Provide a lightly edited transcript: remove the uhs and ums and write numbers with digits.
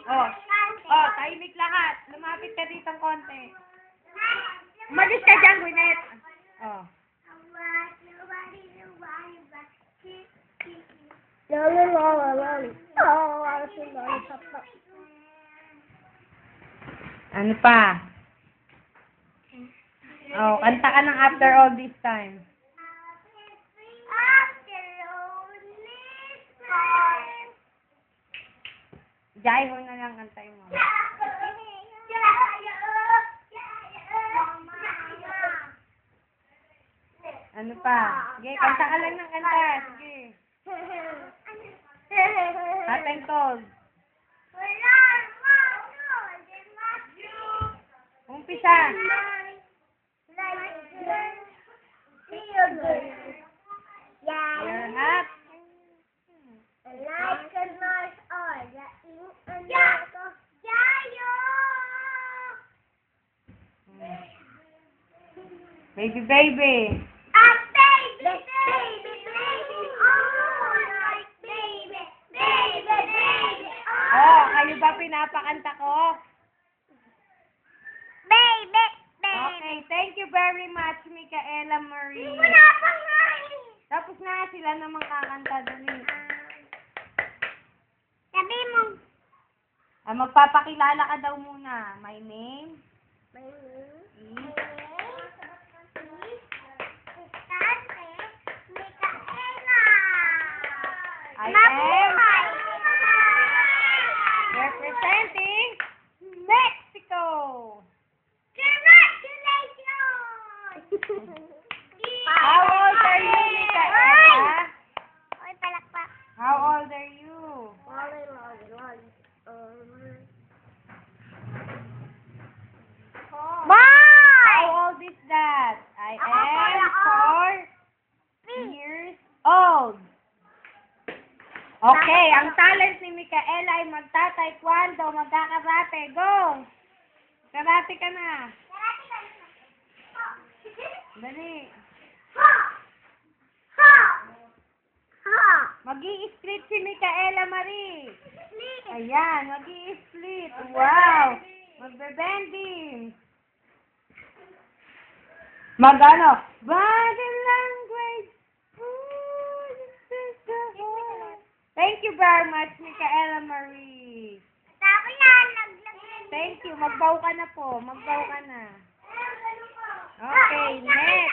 Oh. Oh, tahimik lahat. Lumapit ka dito ng konti. Umalis ka dyan, Gwyneth. Oh. Ano pa? Oh, kanta ka ng After All This Time. Jai ho na lang kantay mo. Ano pa? Sige, kanta ka lang ng kanta. Sige. Hot and cold. Umpisa. You're hot. Baby, baby. Oh, kayo ba pinapakanta ko? Okay, thank you very much, Micaela Marie. Tapos na sila namang kakanta dali. Sabi mo. Magpapakilala ka daw muna. My name is... I am representing Mexico. How old are you, Micaela? Oy, palakpak. How old are you? How old is that? I am 4 years old. Okay, ang talent ni Micaela ay magta-taekwondo, magkakarate. Go! Karate ka na. Dali. Mag-i-split si Micaela Marie. Ayan, mag-i-split. Wow! Magbe-bending. Mag-ano? Body language. Thank you very much, Micaela Marie. Thank you. Magbaw ka na po. Magbaw ka na. Okay, next.